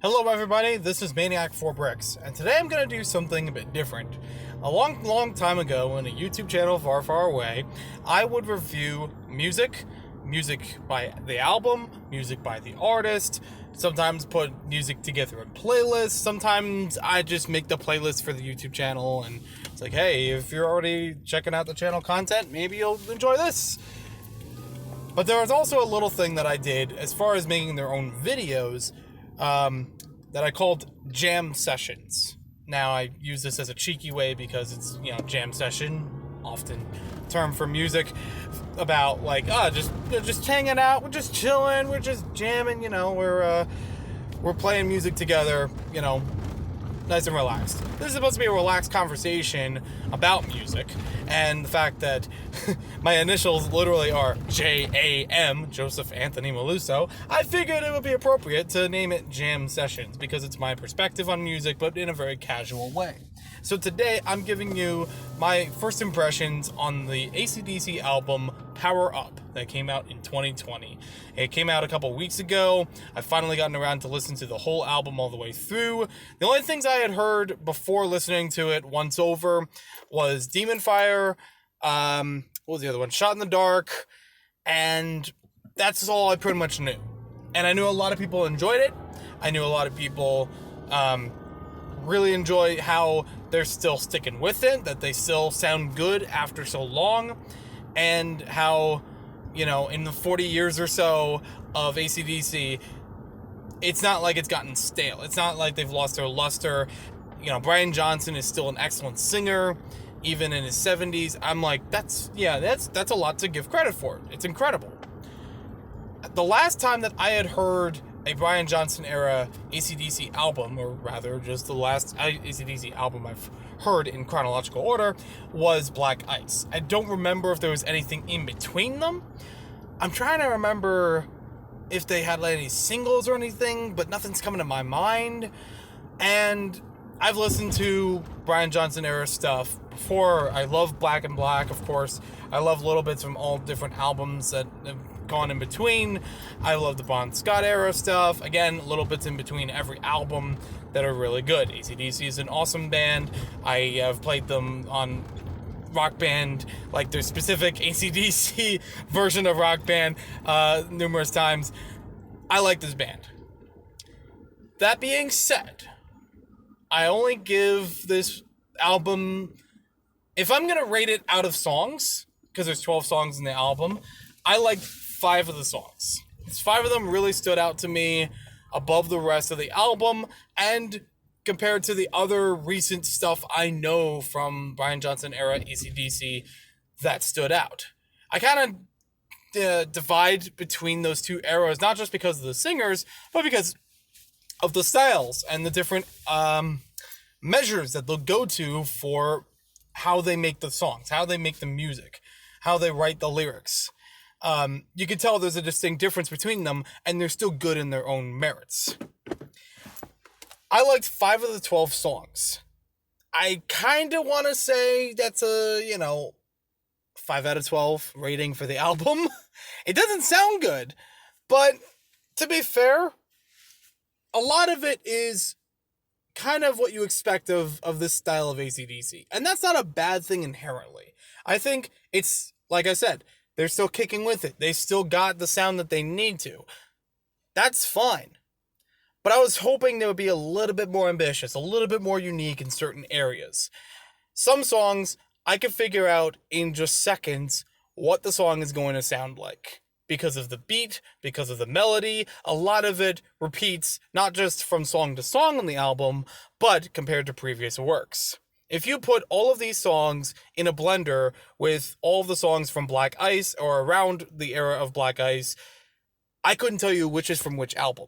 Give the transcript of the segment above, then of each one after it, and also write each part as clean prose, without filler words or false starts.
Hello everybody, this is Maniac 4 Bricks, and today I'm going to do something a bit different. A long time ago, on a YouTube channel far away, I would review music by the album, music by the artist, sometimes put music together in playlists, sometimes I just make the playlist for the YouTube channel, and it's like, hey, if you're already checking out the channel content, maybe you'll enjoy this. But there was also a little thing that I did as far as making their own videos, that I called jam sessions. Now I use this as a cheeky way because it's, jam session, often term for music about like, just hanging out, we're just chilling, we're just jamming, we're playing music together, nice and relaxed. This is supposed to be a relaxed conversation about music, and the fact that my initials literally are JAM, Joseph Anthony Maluso, I figured it would be appropriate to name it Jam Sessions, because it's my perspective on music, but in a very casual way. So today, I'm giving you my first impressions on the AC/DC album Power Up that came out in 2020. It came out a couple weeks ago. I've finally gotten around to listen to the whole album all the way through. The only things I had heard before listening to it once over was Demon Fire, what was the other one? Shot in the Dark, and that's all I pretty much knew. And I knew a lot of people enjoyed it. I knew a lot of people really enjoy how they're still sticking with it, that they still sound good after so long, and how, in the 40 years or so of AC/DC, it's not like it's gotten stale. It's not like they've lost their luster. Brian Johnson is still an excellent singer, even in his 70s. I'm like, that's a lot to give credit for. It's incredible. The last time that I had heard a Brian Johnson era AC/DC album, or rather just the last AC/DC album I've heard in chronological order, was Black Ice. I don't remember if there was anything in between them. I'm trying to remember if they had any singles or anything, but nothing's coming to my mind. And I've listened to Brian Johnson era stuff before. I love Black and Black, of course. I love little bits from all different albums that have gone in between. I love the Bon Scott era stuff. Again, little bits in between every album that are really good. AC/DC is an awesome band. I have played them on Rock Band, like their specific AC/DC version of Rock Band, numerous times. I like this band. That being said, I only give this album, if I'm going to rate it out of songs, because there's 12 songs in the album, I like 5 of the songs. 5 of them really stood out to me above the rest of the album, and compared to the other recent stuff I know from Brian Johnson era AC/DC, that stood out. I kind of divide between those two eras, not just because of the singers, but because of the styles and the different measures that they'll go to for how they make the songs, how they make the music, how they write the lyrics. You can tell there's a distinct difference between them, and they're still good in their own merits. I liked 5 of the 12 songs. I kind of want to say that's a, 5 out of 12 rating for the album. It doesn't sound good, but to be fair, a lot of it is kind of what you expect of this style of AC/DC. And that's not a bad thing inherently. I think it's, like I said, they're still kicking with it. They still got the sound that they need to. That's fine. But I was hoping they would be a little bit more ambitious, a little bit more unique in certain areas. Some songs, I could figure out in just seconds what the song is going to sound like. Because of the beat, because of the melody, a lot of it repeats, not just from song to song on the album, but compared to previous works. If you put all of these songs in a blender with all of the songs from Black Ice or around the era of Black Ice, I couldn't tell you which is from which album.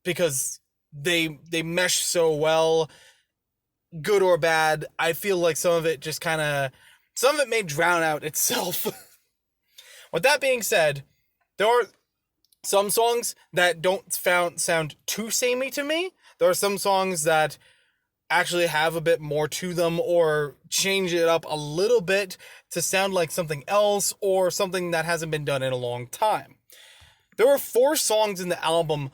Because they mesh so well, good or bad. I feel like some of it may drown out itself. With that being said, there are some songs that don't sound too samey to me. There are some songs that actually have a bit more to them or change it up a little bit to sound like something else or something that hasn't been done in a long time. There were 4 songs in the album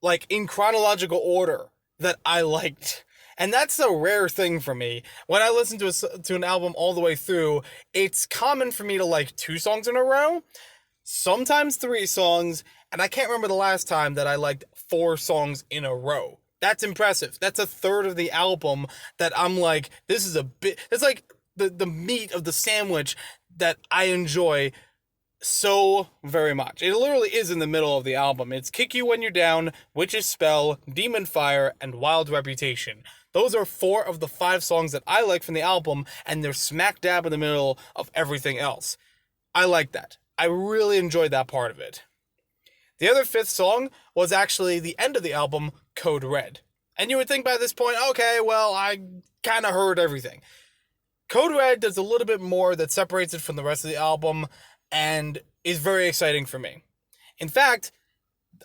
like in chronological order that I liked. And that's a rare thing for me. When I listen to an album all the way through, it's common for me to like 2 songs in a row, sometimes 3 songs, and I can't remember the last time that I liked 4 songs in a row. That's impressive. That's a third of the album that I'm like, this is a bit, it's like the meat of the sandwich that I enjoy so very much. It literally is in the middle of the album. It's Kick You When You're Down, Witch's Spell, Demon Fire, and Wild Reputation. Those are 4 of the 5 songs that I like from the album, and they're smack dab in the middle of everything else. I like that. I really enjoyed that part of it. The other 5th song was actually the end of the album, Code Red. And you would think by this point, okay, well, I kind of heard everything. Code Red does a little bit more that separates it from the rest of the album and is very exciting for me. In fact,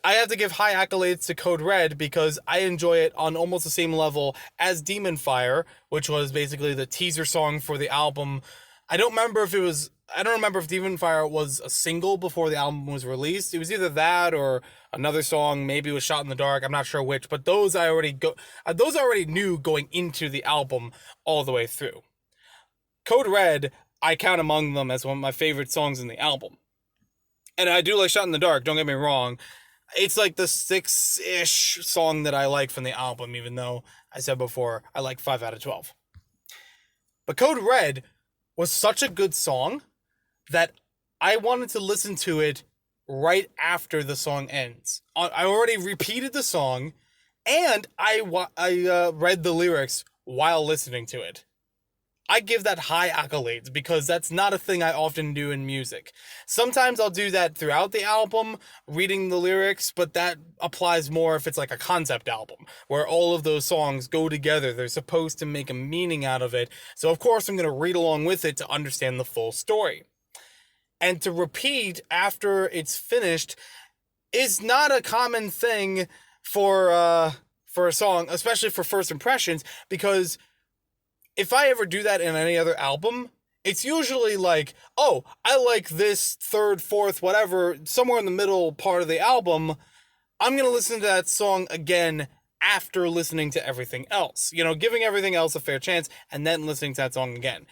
I have to give high accolades to Code Red because I enjoy it on almost the same level as Demon Fire, which was basically the teaser song for the album. I don't remember if Demon Fire was a single before the album was released. It was either that or another song, maybe it was Shot in the Dark, I'm not sure which, but those I already knew going into the album all the way through. Code Red, I count among them as one of my favorite songs in the album. And I do like Shot in the Dark, don't get me wrong. It's like the 6-ish song that I like from the album, even though I said before I like 5 out of 12. But Code Red was such a good song that I wanted to listen to it right after the song ends. I already repeated the song, and I read the lyrics while listening to it. I give that high accolades because that's not a thing I often do in music. Sometimes I'll do that throughout the album, reading the lyrics, but that applies more if it's like a concept album, where all of those songs go together. They're supposed to make a meaning out of it. So of course I'm going to read along with it to understand the full story. And to repeat after it's finished is not a common thing for a song, especially for first impressions, because if I ever do that in any other album, it's usually like, oh, I like this 3rd, 4th, whatever, somewhere in the middle part of the album. I'm going to listen to that song again after listening to everything else. You know, giving everything else a fair chance and then listening to that song again.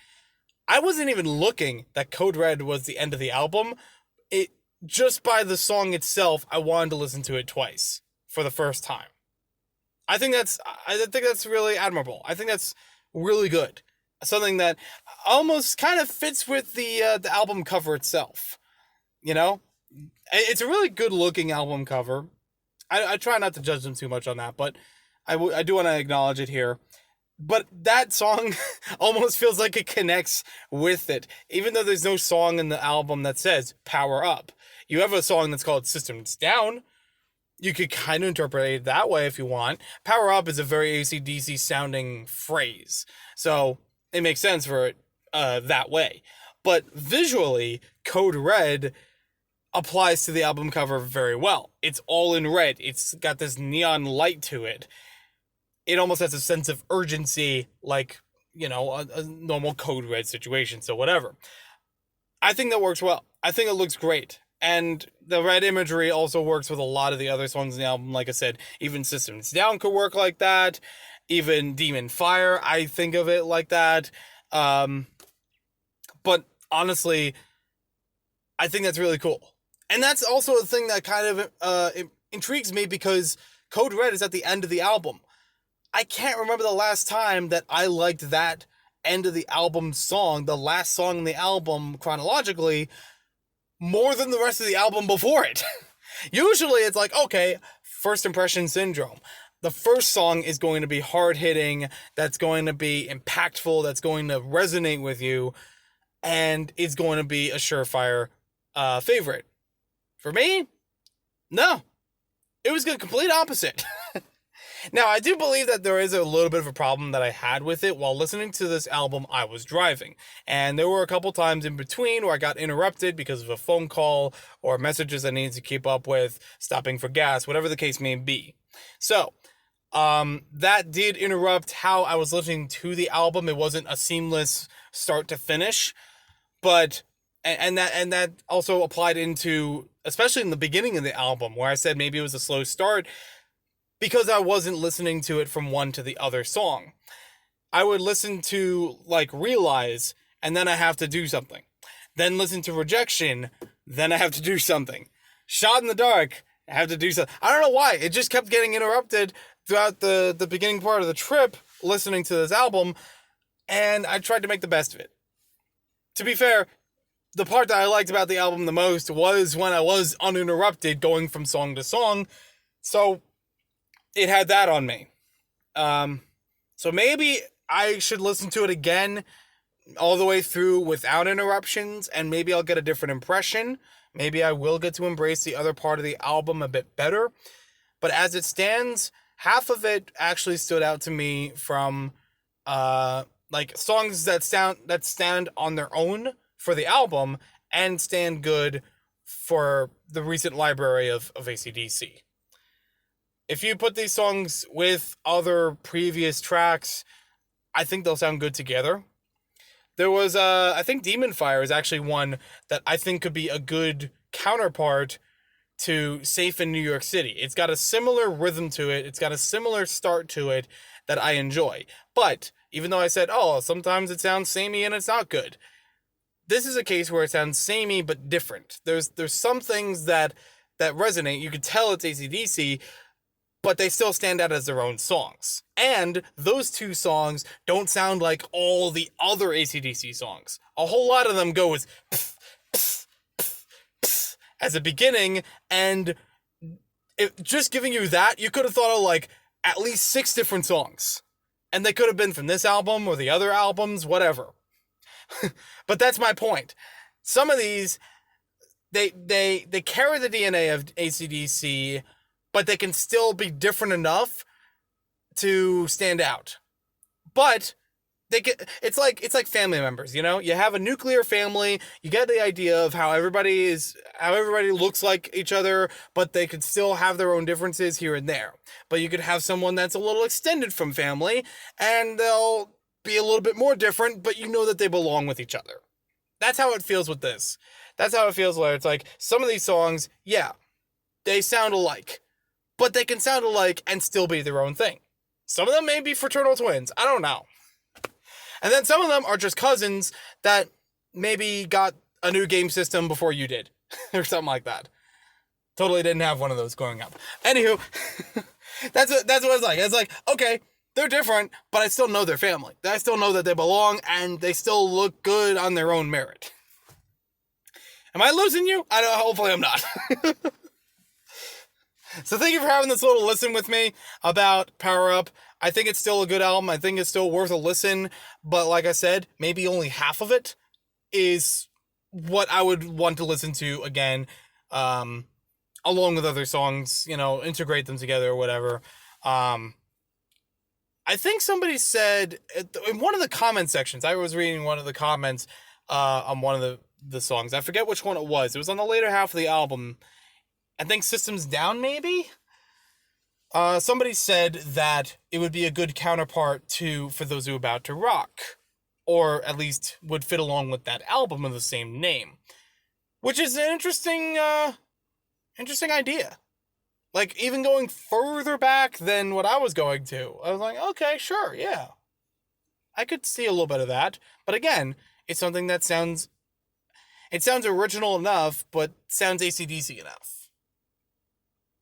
I wasn't even looking that Code Red was the end of the album. It just by the song itself, I wanted to listen to it twice for the first time. I think that's really admirable. I think that's really good. Something that almost kind of fits with the album cover itself. You know? It's a really good looking album cover. I try not to judge them too much on that, but I do want to acknowledge it here. But that song almost feels like it connects with it. Even though there's no song in the album that says Power Up. You have a song that's called Systems Down. You could kind of interpret it that way if you want. Power Up is a very AC/DC sounding phrase. So it makes sense for it that way. But visually, Code Red applies to the album cover very well. It's all in red. It's got this neon light to it. It almost has a sense of urgency, like, you know, a normal Code Red situation, so whatever. I think that works well. I think it looks great. And the red imagery also works with a lot of the other songs in the album. Like I said, even Systems Down could work like that. Even Demon Fire, I think of it like that. But honestly, I think that's really cool. And that's also a thing that kind of intrigues me because Code Red is at the end of the album. I can't remember the last time that I liked that end of the album song, the last song in the album chronologically, more than the rest of the album before it. Usually it's like, okay, first impression syndrome. The first song is going to be hard-hitting, that's going to be impactful, that's going to resonate with you, and it's going to be a surefire favorite. For me, no. It was the complete opposite. Now, I do believe that there is a little bit of a problem that I had with it. While listening to this album, I was driving. And there were a couple times in between where I got interrupted because of a phone call or messages I needed to keep up with, stopping for gas, whatever the case may be. So, that did interrupt how I was listening to the album. It wasn't a seamless start to finish. But, and that also applied into, especially in the beginning of the album, where I said maybe it was a slow start. because I wasn't listening to it from one to the other song. I would listen to, like, Realize, and then I have to do something. Then listen to Rejection, then I have to do something. Shot in the Dark, I have to do something. I don't know why. It just kept getting interrupted throughout the beginning part of the trip, listening to this album, and I tried to make the best of it. To be fair, the part that I liked about the album the most was when I was uninterrupted going from song to song, so it had that on me. So maybe I should listen to it again all the way through without interruptions, and maybe I'll get a different impression. Maybe I will get to embrace the other part of the album a bit better. But as it stands, half of it actually stood out to me from like songs that stand on their own for the album and stand good for the recent library of AC/DC. If you put these songs with other previous tracks, I think they'll sound good together. There was, I think Demon Fire is actually one that I think could be a good counterpart to Safe in New York City. It's got a similar rhythm to it. It's got a similar start to it that I enjoy. But even though I said, oh, sometimes it sounds samey and it's not good, this is a case where it sounds samey but different. There's some things that resonate. You could tell it's AC/DC, but they still stand out as their own songs. And those two songs don't sound like all the other AC/DC songs. A whole lot of them go with pff, pff, pff, pff, as a beginning, and just giving you that, you could have thought of like at least 6 different songs. And they could have been from this album or the other albums, whatever. But that's my point. Some of these, they carry the DNA of AC/DC, but they can still be different enough to stand out. But it's like family members, you know? You have a nuclear family, you get the idea of how everybody looks like each other, but they could still have their own differences here and there. But you could have someone that's a little extended from family, and they'll be a little bit more different, but you know that they belong with each other. That's how it feels with this. That's how it feels where it's like, some of these songs, yeah, they sound alike, but they can sound alike and still be their own thing. Some of them may be fraternal twins. I don't know. And then some of them are just cousins that maybe got a new game system before you did. Or something like that. Totally didn't have one of those growing up. Anywho, that's what it's like. It's like, okay, they're different, but I still know their family. I still know that they belong, and they still look good on their own merit. Am I losing you? Hopefully I'm not. So thank you for having this little listen with me about Power Up. I think it's still a good album. I think it's still worth a listen. But like I said, maybe only half of it is what I would want to listen to again, along with other songs, you know, integrate them together or whatever. I think somebody said in one of the comment sections, I was reading one of the comments on one of the songs. I forget which one it was. It was on the later half of the album. I think Systems Down, maybe? Somebody said that it would be a good counterpart for Those Who About to Rock, or at least would fit along with that album of the same name, which is an interesting idea. Like, even going further back than what I was going to, I was like, okay, sure, yeah. I could see a little bit of that, but again, it's something that sounds original enough, but sounds AC/DC enough.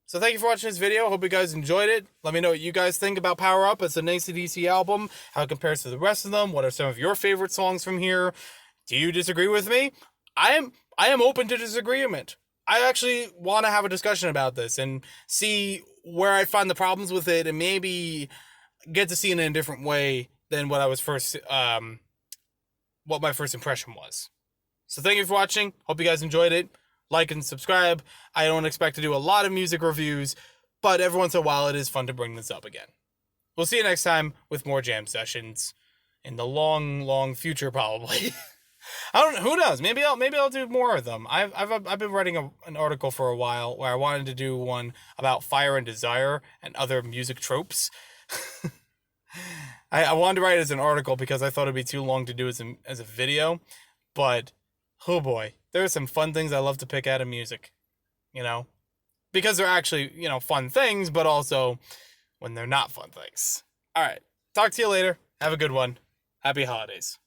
So thank you for watching this video. Hope you guys enjoyed it. Let me know what you guys think about Power Up. It's an AC/DC album. How it compares to the rest of them. What are some of your favorite songs from here? Do you disagree with me? I am open to disagreement. I actually want to have a discussion about this and see where I find the problems with it, and maybe get to see it in a different way than what what my first impression was. So thank you for watching. Hope you guys enjoyed it. Like and subscribe. I don't expect to do a lot of music reviews, but every once in a while it is fun to bring this up again. We'll see you next time with more jam sessions in the long, long future, probably. I don't know. Who knows? Maybe I'll do more of them. I've been writing an article for a while where I wanted to do one about Fire and Desire and other music tropes. I wanted to write it as an article because I thought it'd be too long to do as a video, but oh boy, there are some fun things I love to pick out of music, you know? because they're actually, fun things, but also when they're not fun things. All right. Talk to you later. Have a good one. Happy holidays.